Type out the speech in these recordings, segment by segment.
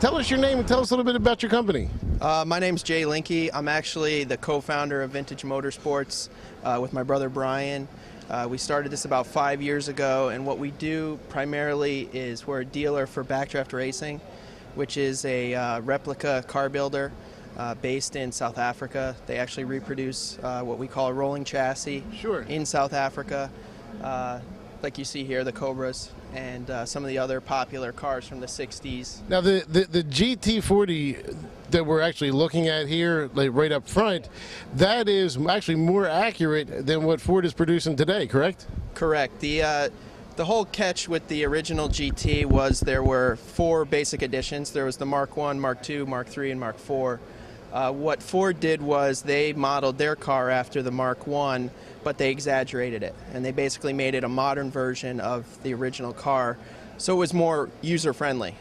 tell us your name and tell us a little bit about your company. My name's Jay Linke. I'm actually the co-founder of Vintage Motorsports with my brother Brian. We started this about 5 years ago, and what we do primarily is we're a dealer for Backdraft Racing, which is a replica car builder based in South Africa. They actually reproduce what we call a rolling chassis in South Africa. Like you see here, the Cobras and some of the other popular cars from the 60s. Now the GT40 that we're actually looking at here, like right up front, that is actually more accurate than what Ford is producing today, correct? Correct. The whole catch with the original GT was there were 4 basic editions. There was the Mark I, Mark II, Mark III, and Mark IV. What Ford did was they modeled their car after the Mark I, but they exaggerated it, and they basically made it a modern version of the original car, so it was more user-friendly.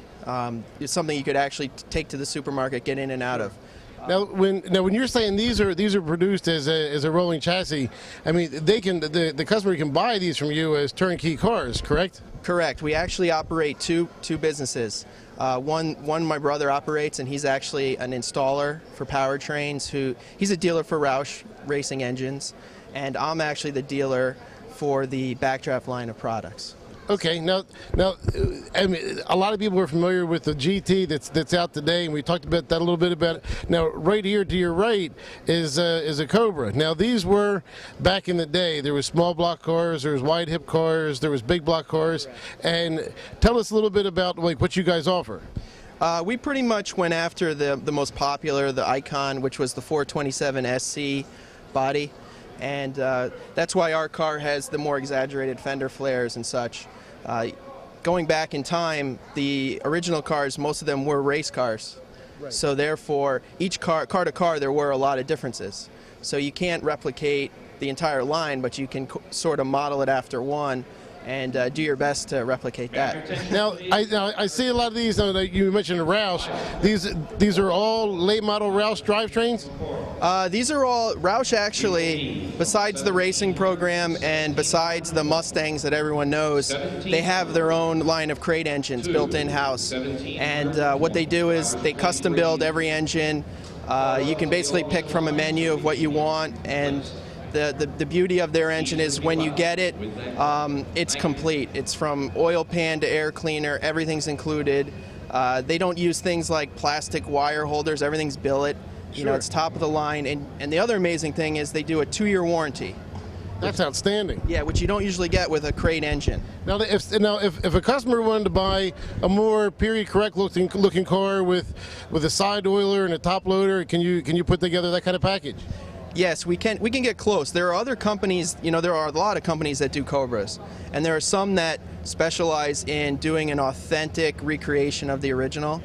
It's something you could actually take to the supermarket, get in and out of. Now, when you're saying these are produced as a rolling chassis, I mean the customer can buy these from you as turnkey cars, correct? Correct. We actually operate two businesses. One my brother operates, and he's actually an installer for powertrains. He's a dealer for Roush racing engines, and I'm actually the dealer for the Backdraft line of products. Okay, now, I mean, a lot of people are familiar with the GT that's out today, and we talked about that a little bit about it. Now, right here to your right is a Cobra. Now, these were back in the day. There was small block cars, there was wide hip cars, there was big block cars, and tell us a little bit about like what you guys offer. We pretty much went after the most popular, the Icon, which was the 427 SC body, and that's why our car has the more exaggerated fender flares and such. Going back in time, the original cars, most of them were race cars. Right. So therefore, each car to car, there were a lot of differences. So you can't replicate the entire line, but you can sort of model it after one and do your best to replicate that. Now, I see a lot of these. You mentioned the Roush. These are all late model Roush drivetrains. These are all Roush. Actually, besides the racing program and besides the Mustangs that everyone knows, they have their own line of crate engines built in-house. And what they do is they custom build every engine. You can basically pick from a menu of what you want, and the beauty of their engine is when you get it, it's complete. It's from oil pan to air cleaner, everything's included. They don't use things like plastic wire holders, everything's billet. You know, it's top of the line. And the other amazing thing is they do a 2-year warranty. That's outstanding. Yeah, which you don't usually get with a crate engine. Now, if a customer wanted to buy a more period correct looking car with a side oiler and a top loader, can you put together that kind of package? Yes, we can get close. There are other companies, you know, there are a lot of companies that do Cobras, and there are some that specialize in doing an authentic recreation of the original,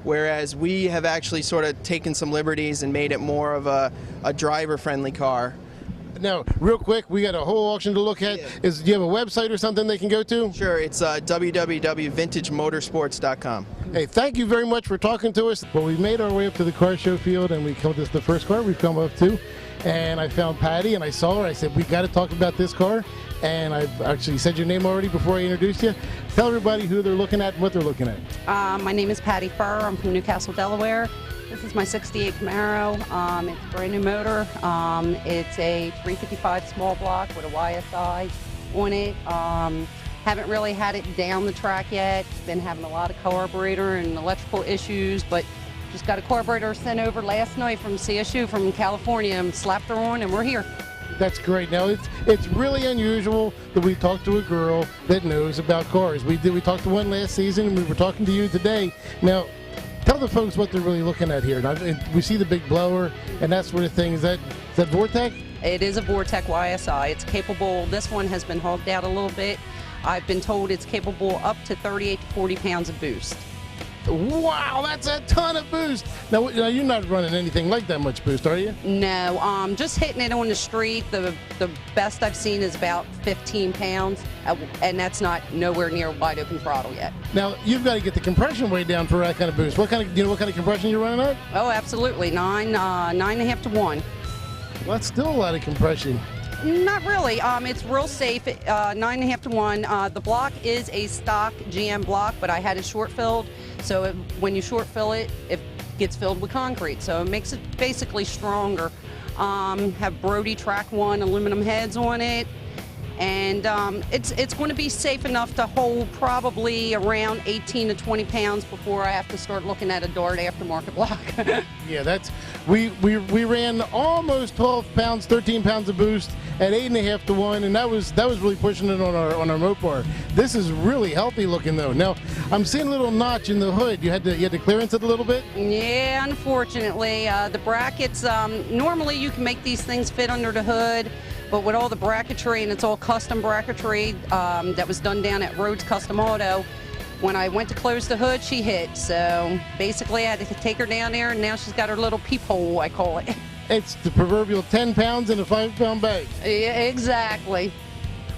whereas we have actually sort of taken some liberties and made it more of a driver-friendly car. Now, real quick, we got a whole auction to look at. Yeah. Do you have a website or something they can go to? Sure, it's www.vintagemotorsports.com. Hey, thank you very much for talking to us. Well, we made our way up to the car show field, and this is the first car we've come up to. And I found Patty, and I saw her. I said, we got to talk about this car. And I've actually said your name already before I introduced you. Tell everybody who they're looking at and what they're looking at. My name is Patty Furr. I'm from Newcastle, Delaware. This is my 68 Camaro. It's a brand new motor. It's a 355 small block with a YSI on it. Haven't really had it down the track yet. Been having a lot of carburetor and electrical issues, but just got a carburetor sent over last night from CSU from California and slapped her on, and we're here. That's great. Now, it's really unusual that we talk to a girl that knows about cars. We talked to one last season, and we were talking to you today. Now, tell the folks what they're really looking at here. Now, we see the big blower and that sort of thing. Is that Vortec? It is a Vortec YSI. It's capable. This one has been hogged out a little bit. I've been told it's capable up to 38 to 40 pounds of boost. Wow, that's a ton of boost. Now you're not running anything like that much boost, are you? No, just hitting it on the street. The best I've seen is about 15 pounds, and that's not nowhere near wide open throttle yet. Now you've got to get the compression way down for that kind of boost. What kind of compression you're running at? Oh, absolutely, 9.5 to 1. Well, that's still a lot of compression. Not really. It's real safe. 9.5 to 1. The block is a stock GM block, but I had it short filled. So when you short fill it, it gets filled with concrete. So it makes it basically stronger. Have Brody Track 1 aluminum heads on it. And it's going to be safe enough to hold probably around 18 to 20 pounds before I have to start looking at a Dart aftermarket block. Yeah, that's we ran almost 12 pounds, 13 pounds of boost at 8.5 to 1, and that was really pushing it on our Mopar. This is really healthy looking though. Now I'm seeing a little notch in the hood. You had to clearance it a little bit. Yeah, unfortunately, the brackets. Normally you can make these things fit under the hood. But with all the bracketry, and it's all custom bracketry that was done down at Rhodes Custom Auto, when I went to close the hood, she hit. So basically, I had to take her down there, and now she's got her little peephole, I call it. It's the proverbial 10 pounds in a 5-pound bag. Yeah, exactly.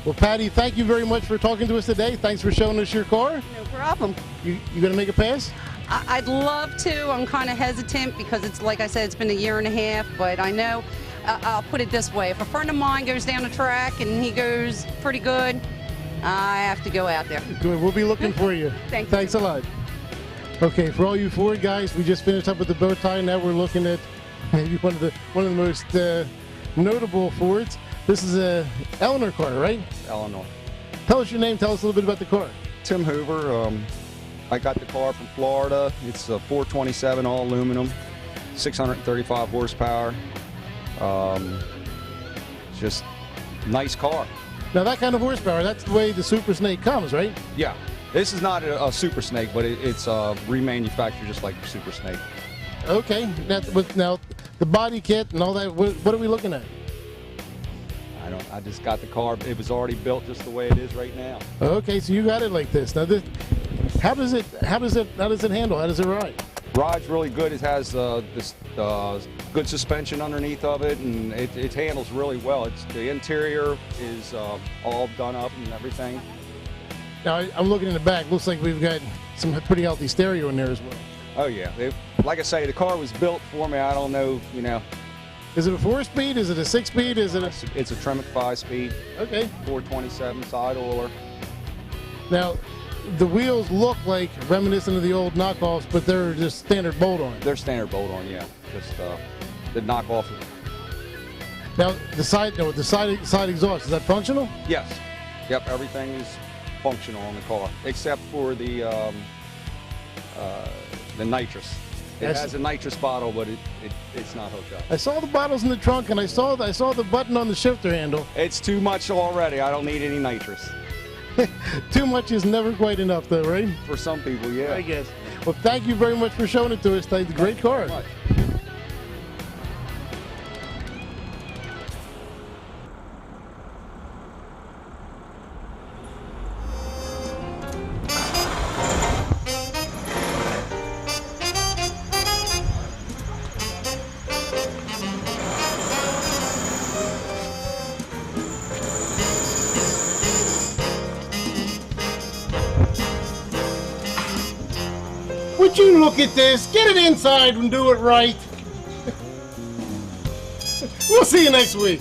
Well, Patty, thank you very much for talking to us today. Thanks for showing us your car. No problem. You going to make a pass? I'd love to. I'm kind of hesitant because it's, like I said, it's been a year and a half, but I know. I'll put it this way. If a friend of mine goes down the track and he goes pretty good, I have to go out there. Good. We'll be looking for you. Thanks a lot. Okay, for all you Ford guys, we just finished up with the bow tie. Now we're looking at maybe one of the most notable Fords. This is a Eleanor car, right? Eleanor. Tell us your name. Tell us a little bit about the car. Tim Hoover. I got the car from Florida. It's a 427 all aluminum, 635 horsepower. Just nice car. Now that kind of horsepower, that's the way the Super Snake comes, right? Yeah, this is not a Super Snake, but it's remanufactured just like the Super Snake. Okay, now the body kit and all that, what are we looking at? I just got the car. It was already built just the way it is right now. Okay, so you got it like this. Now how does it handle? How does it ride? Ride's really good. It has this good suspension underneath of it, and it handles really well. The interior is all done up and everything. Now I'm looking in the back. Looks like we've got some pretty healthy stereo in there as well. Oh yeah. Like I say, the car was built for me. I don't know, Is it a 4-speed? Is it a 6-speed? Is it a... It's a Tremec 5-speed. Okay. 427 side oiler. Now, the wheels look like reminiscent of the old knockoffs, but they're just standard bolt-on. They're standard bolt-on, yeah. Just the knockoff. Now, the side exhaust, is that functional? Yes. Yep, everything is functional on the car, except for the nitrous. It has a nitrous bottle, but it's not hooked up. I saw the bottles in the trunk, and I saw the button on the shifter handle. It's too much already. I don't need any nitrous. Too much is never quite enough, though, right? For some people, yeah. I guess. Well, thank you very much for showing it to us. It's a great car. Would you look at this? Get it inside and do it right. We'll see you next week.